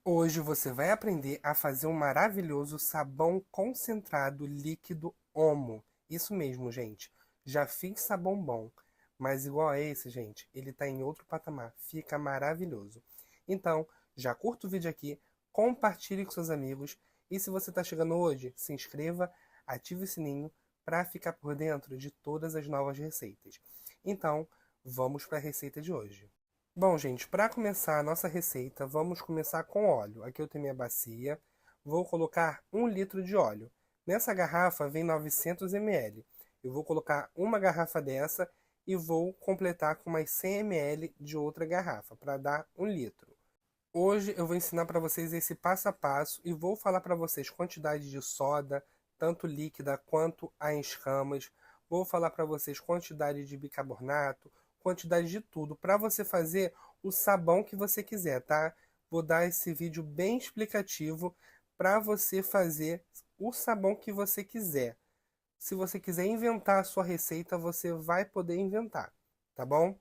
Hoje você vai aprender a fazer um maravilhoso sabão concentrado líquido Omo. Isso mesmo, gente. Já fiz sabão bom, mas igual a esse, gente, ele tá em outro patamar. Fica maravilhoso. Então, já curta o vídeo aqui, compartilhe com seus amigos e se você está chegando hoje, se inscreva, ative o sininho para ficar por dentro de todas as novas receitas. Então, vamos para a receita de hoje. Bom, gente, para começar a nossa receita, vamos começar com óleo. Aqui eu tenho minha bacia. Vou colocar 1 litro de óleo. Nessa garrafa vem 900 ml. Eu vou colocar uma garrafa dessa e vou completar com mais 100 ml de outra garrafa, para dar 1 litro. Hoje eu vou ensinar para vocês esse passo a passo e vou falar para vocês quantidade de soda, tanto líquida quanto a em escamas. Vou falar para vocês quantidade de bicarbonato, quantidade de tudo, para você fazer o sabão que você quiser, tá? Vou dar esse vídeo bem explicativo para você fazer o sabão que você quiser. Se você quiser inventar a sua receita, você vai poder inventar, tá bom?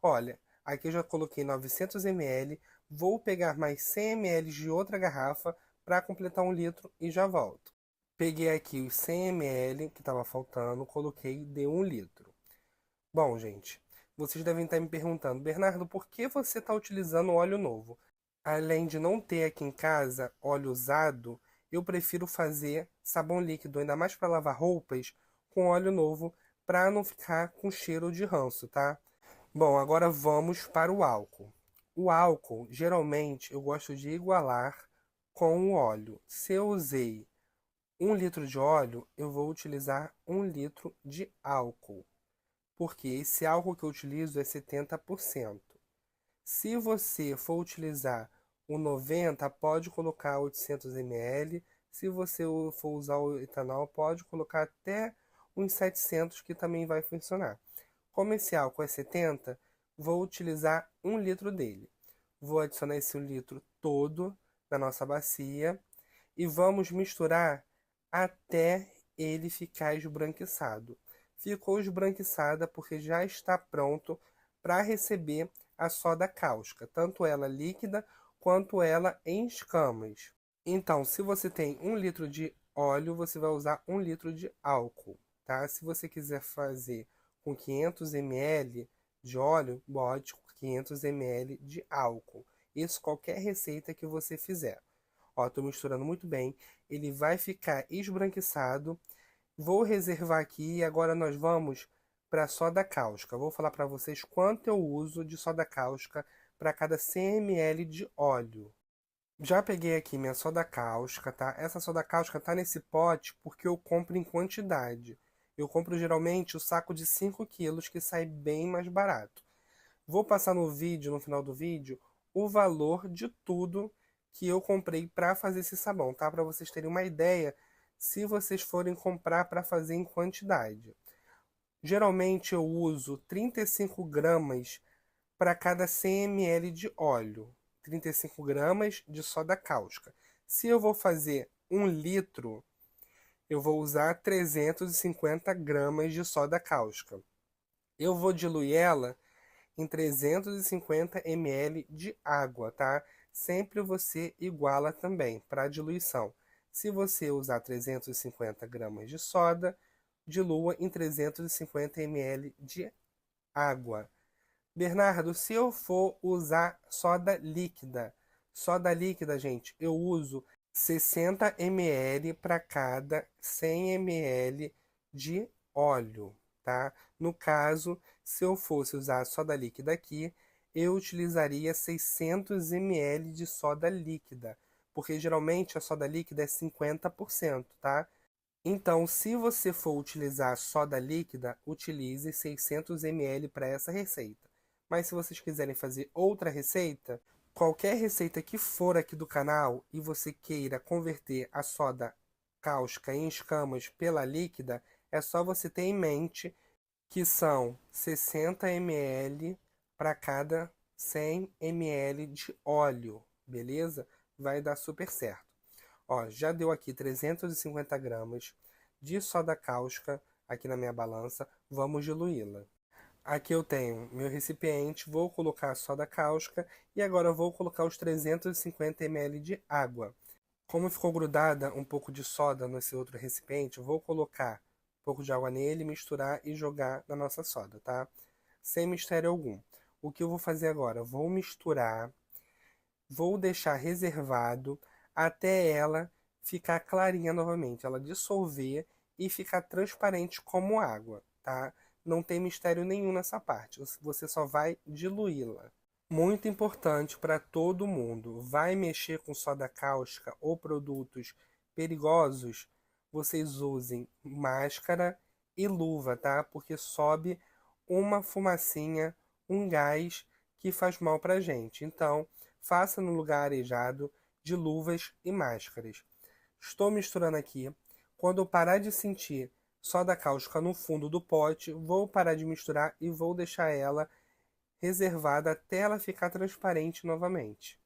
Olha, aqui eu já coloquei 900 ml, vou pegar mais 100 ml de outra garrafa para completar 1 litro e já volto. Peguei aqui os 100 ml que estava faltando, coloquei de 1 litro. Bom, gente, vocês devem estar me perguntando, Bernardo, por que você está utilizando óleo novo? Além de não ter aqui em casa óleo usado, eu prefiro fazer sabão líquido, ainda mais para lavar roupas, com óleo novo, para não ficar com cheiro de ranço, tá? Bom, agora vamos para o álcool. O álcool, geralmente, eu gosto de igualar com o óleo. Se eu usei 1 litro de óleo, eu vou utilizar 1 litro de álcool, porque esse álcool que eu utilizo é 70%. Se você for utilizar o 90, pode colocar 800 ml. Se você for usar o etanol, pode colocar até uns 700, que também vai funcionar. Como esse álcool é 70, vou utilizar 1 litro dele. Vou adicionar esse 1 litro todo na nossa bacia e vamos misturar até ele ficar esbranquiçado. Ficou esbranquiçada porque já está pronto para receber a soda cáustica, tanto ela líquida quanto ela em escamas. Então, se você tem 1 litro de óleo, você vai usar 1 litro de álcool, tá? Se você quiser fazer com 500 ml de óleo, bote 500 ml de álcool. Isso qualquer receita que você fizer. Ó, tô misturando muito bem. Ele vai ficar esbranquiçado. Vou reservar aqui e agora nós vamos para a soda cáustica. Vou falar para vocês quanto eu uso de soda cáustica para cada 100 ml de óleo. Já peguei aqui minha soda cáustica, tá? Essa soda cáustica tá nesse pote porque eu compro em quantidade. Eu compro geralmente o saco de 5 quilos, que sai bem mais barato. Vou passar no vídeo, no final do vídeo, o valor de tudo que eu comprei para fazer esse sabão, tá? Para vocês terem uma ideia, se vocês forem comprar para fazer em quantidade. Geralmente eu uso 35 gramas para cada 100 ml de óleo, 35 gramas de soda cáustica. Se eu vou fazer 1 litro, eu vou usar 350 gramas de soda cáustica. Eu vou diluir ela em 350 ml de água, tá? Sempre você iguala também para a diluição. Se você usar 350 gramas de soda, dilua em 350 ml de água. Bernardo, se eu for usar soda líquida, gente, eu uso 60 ml para cada 100 ml de óleo, tá? No caso, se eu fosse usar soda líquida aqui, eu utilizaria 600 ml de soda líquida, porque geralmente a soda líquida é 50%, tá? Então, se você for utilizar soda líquida, utilize 600 ml para essa receita. Mas se vocês quiserem fazer outra receita, qualquer receita que for aqui do canal e você queira converter a soda cáustica em escamas pela líquida, é só você ter em mente que são 60 ml para cada 100 ml de óleo, beleza? Vai dar super certo. Ó, já deu aqui 350 gramas de soda cáustica aqui na minha balança. Vamos diluí-la. Aqui eu tenho meu recipiente, vou colocar a soda cáustica e agora eu vou colocar os 350 ml de água. Como ficou grudada um pouco de soda nesse outro recipiente, eu vou colocar um pouco de água nele, misturar e jogar na nossa soda, tá? Sem mistério algum. O que eu vou fazer agora? Vou misturar, vou deixar reservado até ela ficar clarinha novamente, ela dissolver e ficar transparente como água, tá? Não tem mistério nenhum nessa parte, você só vai diluí-la. Muito importante para todo mundo. Vai mexer com soda cáustica ou produtos perigosos, vocês usem máscara e luva, tá? Porque sobe uma fumacinha, um gás que faz mal pra gente. Então, faça no lugar arejado de luvas e máscaras. Estou misturando aqui. Quando eu parar de sentir soda cáustica no fundo do pote, vou parar de misturar e vou deixar ela reservada até ela ficar transparente novamente.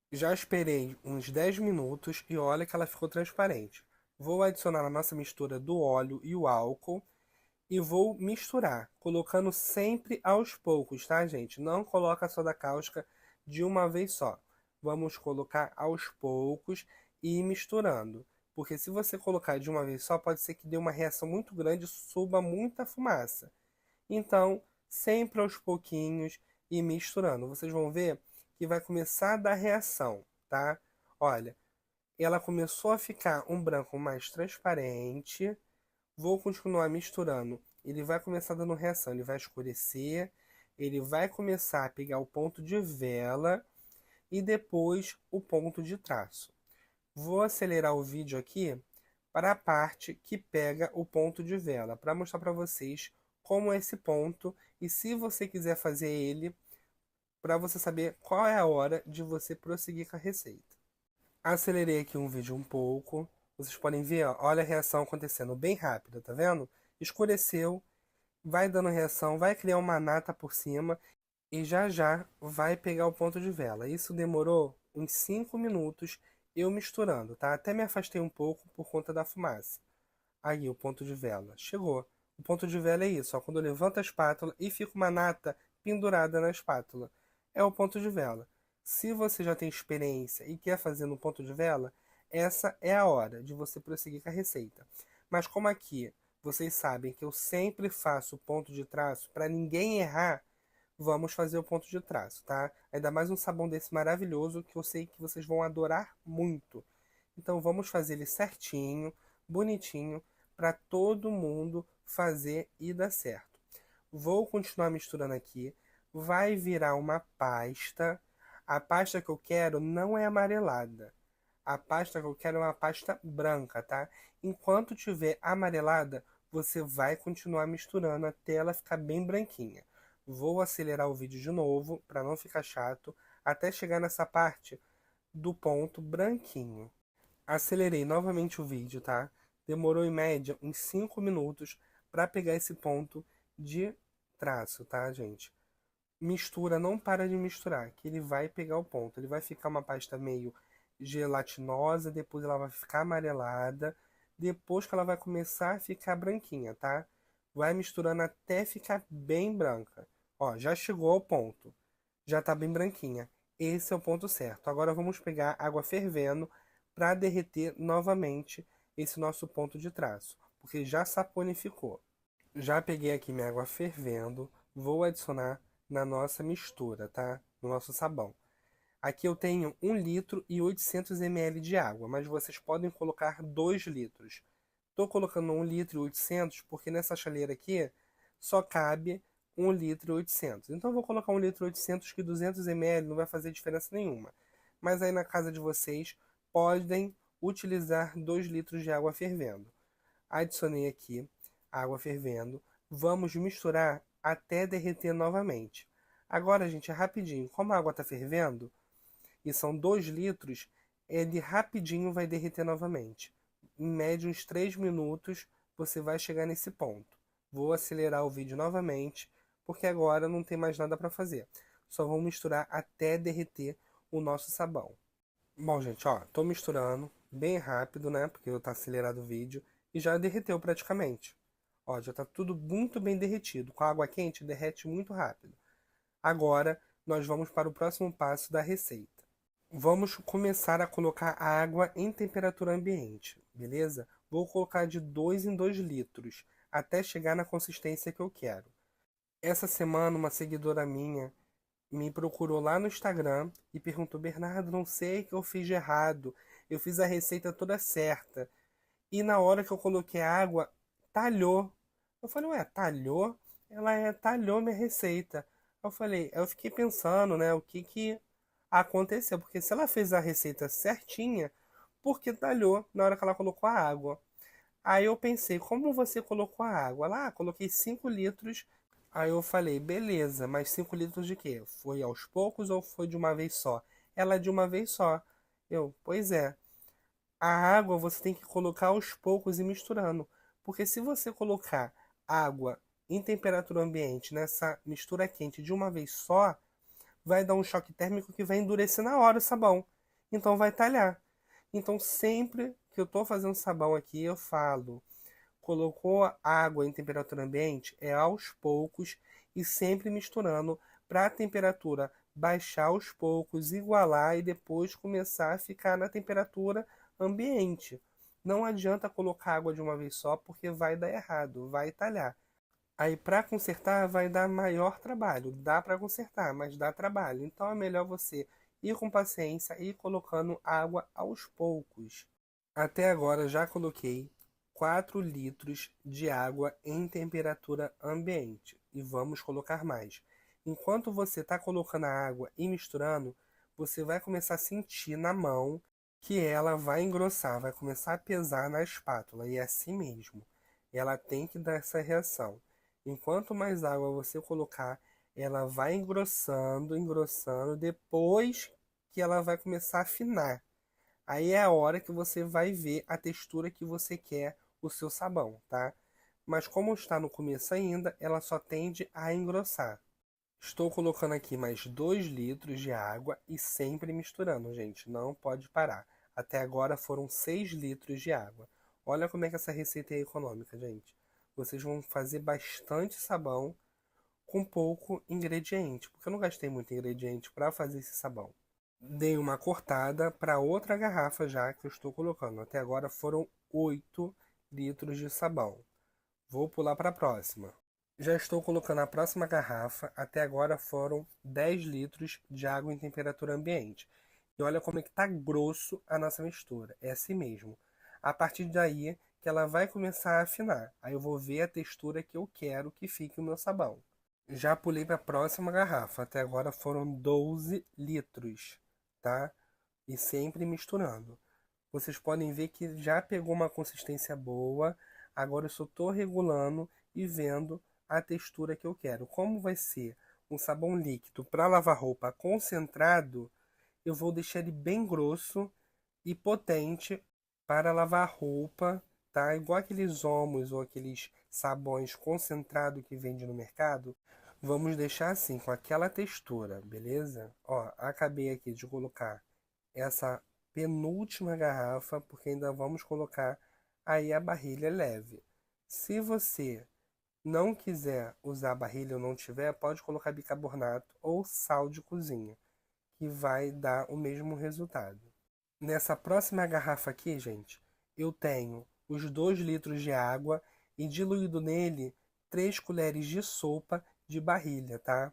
Já esperei uns 10 minutos e olha que ela ficou transparente. Vou adicionar a nossa mistura do óleo e o álcool e vou misturar, colocando sempre aos poucos, tá, gente? Não coloca a soda cáustica de uma vez só. Vamos colocar aos poucos e ir misturando. Porque se você colocar de uma vez só, pode ser que dê uma reação muito grande e suba muita fumaça. Então, sempre aos pouquinhos e misturando. Vocês vão ver que vai começar a dar reação, tá? Olha, ela começou a ficar um branco mais transparente. Vou continuar misturando. Ele vai começar dando reação, ele vai escurecer, ele vai começar a pegar o ponto de vela e depois o ponto de traço. Vou acelerar o vídeo aqui para a parte que pega o ponto de vela, para mostrar para vocês como é esse ponto e se você quiser fazer ele, para você saber qual é a hora de você prosseguir com a receita. Acelerei aqui um vídeo um pouco, vocês podem ver, ó, olha a reação acontecendo bem rápida, tá vendo? Escureceu, vai dando reação, vai criar uma nata por cima e já já vai pegar o ponto de vela. Isso demorou uns 5 minutos eu misturando, tá? Até me afastei um pouco por conta da fumaça. Aí o ponto de vela chegou. O ponto de vela é isso, ó, quando eu levanto a espátula e fica uma nata pendurada na espátula. É o ponto de vela. Se você já tem experiência e quer fazer no ponto de vela, essa é a hora de você prosseguir com a receita. Mas como aqui vocês sabem que eu sempre faço ponto de traço para ninguém errar, vamos fazer o ponto de traço, tá? Ainda mais um sabão desse maravilhoso que eu sei que vocês vão adorar muito. Então vamos fazer ele certinho, bonitinho, para todo mundo fazer e dar certo. Vou continuar misturando aqui. Vai virar uma pasta. A pasta que eu quero não é amarelada. A pasta que eu quero é uma pasta branca, tá? Enquanto tiver amarelada, você vai continuar misturando até ela ficar bem branquinha. Vou acelerar o vídeo de novo para não ficar chato, até chegar nessa parte do ponto branquinho. Acelerei novamente o vídeo, tá? Demorou em média uns 5 minutos para pegar esse ponto de traço, tá, gente? Mistura, não para de misturar, que ele vai pegar o ponto. Ele vai ficar uma pasta meio gelatinosa, depois ela vai ficar amarelada, depois que ela vai começar a ficar branquinha, tá? Vai misturando até ficar bem branca. Ó, já chegou ao ponto. Já tá bem branquinha. Esse é o ponto certo. Agora vamos pegar água fervendo para derreter novamente esse nosso ponto de traço, porque já saponificou. Já peguei aqui minha água fervendo, vou adicionar na nossa mistura, tá? No nosso sabão. Aqui eu tenho 1 litro e 800 ml de água, mas vocês podem colocar 2 litros. Estou colocando 1 litro e 800 porque nessa chaleira aqui só cabe 1 litro e 800. Então eu vou colocar 1 litro e 800 que 200 ml não vai fazer diferença nenhuma. Mas aí na casa de vocês podem utilizar 2 litros de água fervendo. Adicionei aqui água fervendo. Vamos misturar até derreter novamente. Agora, gente, é rapidinho. Como a água está fervendo, e são 2 litros, ele rapidinho vai derreter novamente. Em média, uns 3 minutos, você vai chegar nesse ponto. Vou acelerar o vídeo novamente, porque agora não tem mais nada para fazer. Só vou misturar até derreter o nosso sabão. Bom, gente, ó, tô misturando bem rápido, né? Porque eu tá acelerado o vídeo e já derreteu praticamente. Ó, já tá tudo muito bem derretido. Com a água quente derrete muito rápido. Agora, nós vamos para o próximo passo da receita. Vamos começar a colocar a água em temperatura ambiente, beleza? Vou colocar de 2 em 2 litros, até chegar na consistência que eu quero. Essa semana, uma seguidora minha me procurou lá no Instagram e perguntou: Bernardo, não sei o que eu fiz de errado. Eu fiz a receita toda certa. E na hora que eu coloquei a água, talhou. Eu falei: ué, talhou? Ela talhou minha receita. Eu fiquei pensando, né, o que que aconteceu. Porque se ela fez a receita certinha, por que talhou na hora que ela colocou a água? Aí eu pensei: como você colocou a água? Lá, coloquei 5 litros. Aí eu falei: beleza, mas 5 litros de quê? Foi aos poucos ou foi de uma vez só? Ela de uma vez só. Pois é. A água você tem que colocar aos poucos e misturando. Porque se você colocar água em temperatura ambiente nessa mistura quente de uma vez só, vai dar um choque térmico que vai endurecer na hora o sabão. Então vai talhar. Então sempre que eu estou fazendo sabão aqui, eu falo: colocou água em temperatura ambiente, é aos poucos e sempre misturando para a temperatura baixar aos poucos, igualar e depois começar a ficar na temperatura ambiente. Não adianta colocar água de uma vez só porque vai dar errado, vai talhar. Aí para consertar vai dar maior trabalho. Dá para consertar, mas dá trabalho. Então é melhor você ir com paciência e ir colocando água aos poucos. Até agora já coloquei 4 litros de água em temperatura ambiente e vamos colocar mais. Enquanto você está colocando a água e misturando, você vai começar a sentir na mão que ela vai engrossar, vai começar a pesar na espátula e é assim mesmo. Ela tem que dar essa reação. Enquanto mais água você colocar, ela vai engrossando, engrossando, depois que ela vai começar a afinar. Aí é a hora que você vai ver a textura que você quer o seu sabão, tá? Mas como está no começo ainda, ela só tende a engrossar. Estou colocando aqui mais 2 litros de água e sempre misturando, gente. Não pode parar. Até agora foram 6 litros de água. Olha como é que essa receita é econômica, gente. Vocês vão fazer bastante sabão com pouco ingrediente, porque eu não gastei muito ingrediente para fazer esse sabão. Dei uma cortada para outra garrafa já que eu estou colocando. Até agora foram 8 litros de sabão. Vou pular para a próxima. Já estou colocando a próxima garrafa. Até agora foram 10 litros de água em temperatura ambiente. E olha como é que tá grosso a nossa mistura. É assim mesmo. A partir daí que ela vai começar a afinar. Aí eu vou ver a textura que eu quero que fique o meu sabão. Já pulei para a próxima garrafa. Até agora foram 12 litros, tá? E sempre misturando. Vocês podem ver que já pegou uma consistência boa. Agora eu só estou regulando e vendo a textura que eu quero. Como vai ser um sabão líquido para lavar roupa concentrado, eu vou deixar ele bem grosso e potente para lavar roupa, tá? Igual aqueles Omos ou aqueles sabões concentrado que vende no mercado. Vamos deixar assim, com aquela textura, beleza? Ó, acabei aqui de colocar essa penúltima garrafa, porque ainda vamos colocar aí a barrilha leve. Se você não quiser usar a barrilha ou não tiver, pode colocar bicarbonato ou sal de cozinha, que vai dar o mesmo resultado. Nessa próxima garrafa aqui, gente, eu tenho os 2 litros de água e diluído nele 3 colheres de sopa de barrilha, tá?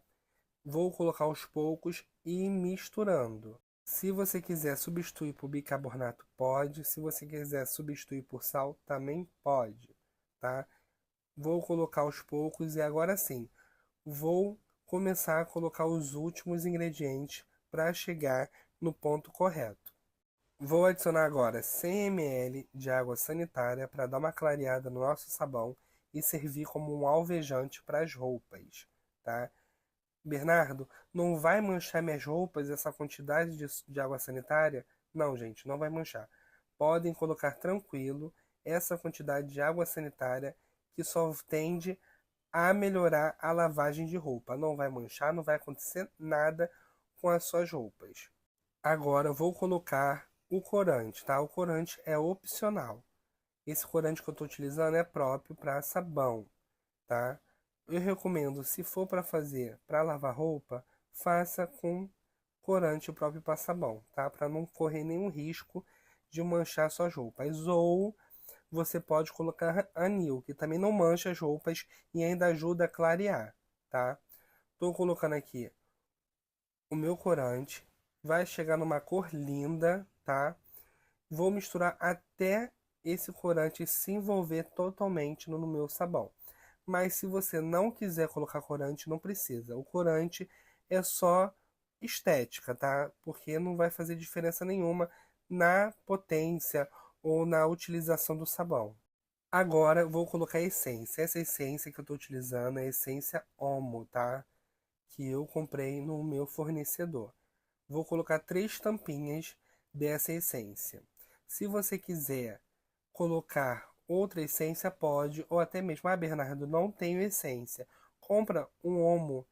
Vou colocar aos poucos e misturando. Se você quiser substituir por bicarbonato, pode. Se você quiser substituir por sal, também pode, tá? Vou colocar aos poucos e agora sim, vou começar a colocar os últimos ingredientes para chegar no ponto correto. Vou adicionar agora 100 ml de água sanitária para dar uma clareada no nosso sabão e servir como um alvejante para as roupas, tá? Bernardo, não vai manchar minhas roupas essa quantidade de água sanitária? Não, gente, não vai manchar. Podem colocar tranquilo essa quantidade de água sanitária que só tende a melhorar a lavagem de roupa. Não vai manchar, não vai acontecer nada com as suas roupas. Agora eu vou colocar o corante, tá? O corante é opcional. Esse corante que eu estou utilizando é próprio para sabão, tá? Eu recomendo, se for para fazer para lavar roupa, faça com corante próprio para sabão, tá? Para não correr nenhum risco de manchar suas roupas. Ou você pode colocar anil, que também não mancha as roupas e ainda ajuda a clarear, tá? Estou colocando aqui o meu corante, vai chegar numa cor linda, tá? Vou misturar até esse corante se envolver totalmente no meu sabão. Mas se você não quiser colocar corante, não precisa. O corante é só estética, tá? Porque não vai fazer diferença nenhuma na potência ou na utilização do sabão. Agora eu vou colocar a essência. Essa essência que eu estou utilizando é a essência Omo, tá? Que eu comprei no meu fornecedor. Vou colocar 3 tampinhas dessa essência. Se você quiser colocar outra essência, pode, ou até mesmo, Bernardo, não tenho essência. Compra um Omo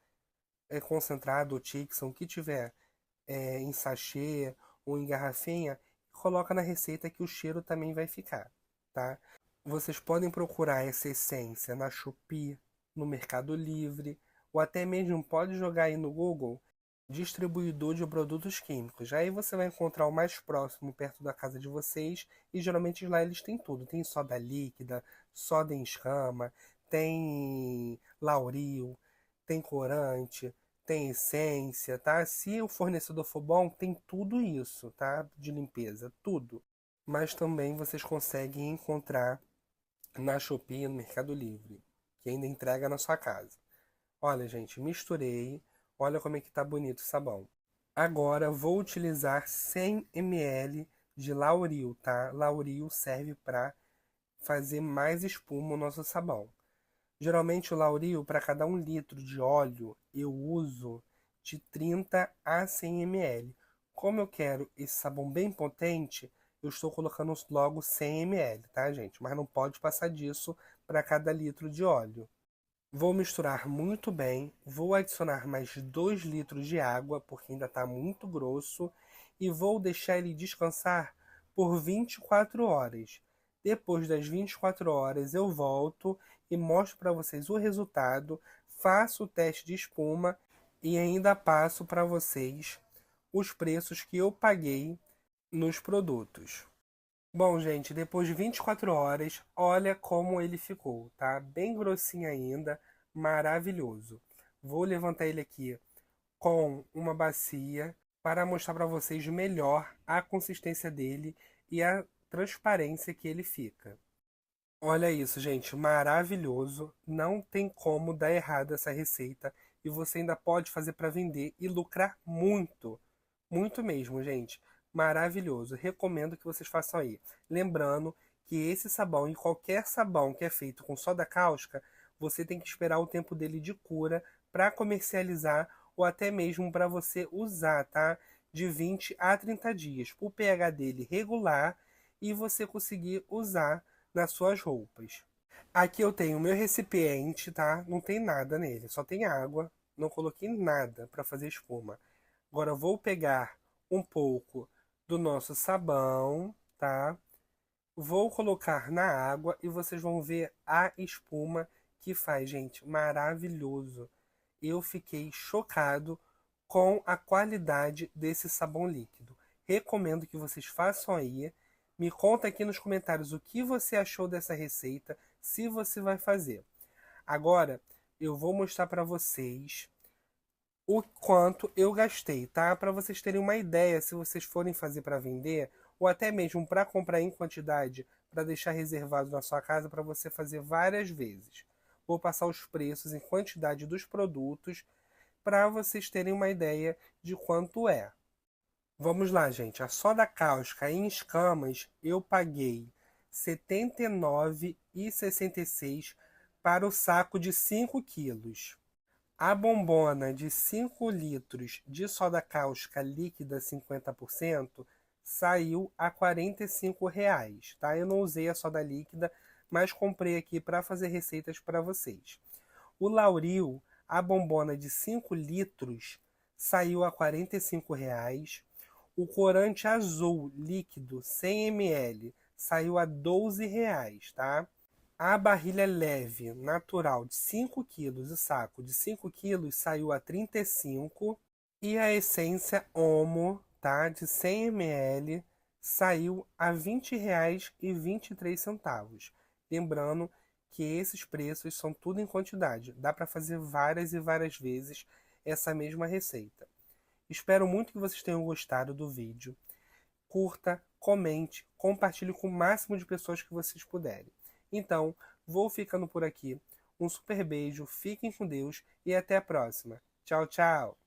concentrado, ou Tixon, que tiver em sachê ou em garrafinha, e coloca na receita que o cheiro também vai ficar, tá? Vocês podem procurar essa essência na Shopee, no Mercado Livre, ou até mesmo pode jogar aí no Google distribuidor de produtos químicos. Aí você vai encontrar o mais próximo perto da casa de vocês e geralmente lá eles têm tudo. Tem soda líquida, soda em escama, tem Lauril, tem corante, tem essência, tá? Se o fornecedor for bom, tem tudo isso, tá? De limpeza, tudo. Mas também vocês conseguem encontrar na Shopee e no Mercado Livre, que ainda entrega na sua casa. Olha, gente, misturei. Olha como é que tá bonito o sabão. Agora vou utilizar 100 ml de Lauril, tá? Lauril serve para fazer mais espuma o nosso sabão. Geralmente o Lauril, para cada 1 litro de óleo, eu uso de 30 a 100 ml. Como eu quero esse sabão bem potente, eu estou colocando logo 100 ml, tá, gente? Mas não pode passar disso para cada litro de óleo. Vou misturar muito bem, vou adicionar mais 2 litros de água, porque ainda está muito grosso, e vou deixar ele descansar por 24 horas. Depois das 24 horas eu volto e mostro para vocês o resultado, faço o teste de espuma e ainda passo para vocês os preços que eu paguei nos produtos. Bom, gente, depois de 24 horas, olha como ele ficou, tá? Bem grossinho ainda, maravilhoso. Vou levantar ele aqui com uma bacia para mostrar para vocês melhor a consistência dele e a transparência que ele fica. Olha isso, gente, maravilhoso. Não tem como dar errado essa receita e você ainda pode fazer para vender e lucrar muito. Muito mesmo, gente. Maravilhoso. Recomendo que vocês façam aí. Lembrando que esse sabão e qualquer sabão que é feito com soda cáustica, você tem que esperar o tempo dele de cura para comercializar ou até mesmo para você usar, tá? De 20 a 30 dias. O pH dele regular e você conseguir usar nas suas roupas. Aqui eu tenho o meu recipiente, tá? Não tem nada nele, só tem água. Não coloquei nada para fazer espuma. Agora eu vou pegar um pouco do nosso sabão, tá? Vou colocar na água e vocês vão ver a espuma que faz, gente. Maravilhoso. Eu fiquei chocado com a qualidade desse sabão líquido. Recomendo que vocês façam aí. Me conta aqui nos comentários o que você achou dessa receita, se você vai fazer. Agora eu vou mostrar para vocês o quanto eu gastei, tá? Para vocês terem uma ideia, se vocês forem fazer para vender ou até mesmo para comprar em quantidade, para deixar reservado na sua casa para você fazer várias vezes. Vou passar os preços em quantidade dos produtos para vocês terem uma ideia de quanto é. Vamos lá, gente. A soda cáustica em escamas eu paguei R$ 79,66 para o saco de 5 quilos. A bombona de 5 litros de soda cáustica líquida 50% saiu a R$ 45, tá? Eu não usei a soda líquida, mas comprei aqui para fazer receitas para vocês. O Lauril, a bombona de 5 litros, saiu a R$ 45. O corante azul líquido 100 ml saiu a R$ 12, tá? A barrilha leve, natural, de 5 quilos, o saco de 5 quilos, saiu a 35. E a essência Omo, tá? De 100 ml, saiu a R$ 20,23. Lembrando que esses preços são tudo em quantidade. Dá para fazer várias e várias vezes essa mesma receita. Espero muito que vocês tenham gostado do vídeo. Curta, comente, compartilhe com o máximo de pessoas que vocês puderem. Então, vou ficando por aqui. Um super beijo, fiquem com Deus e até a próxima. Tchau, tchau!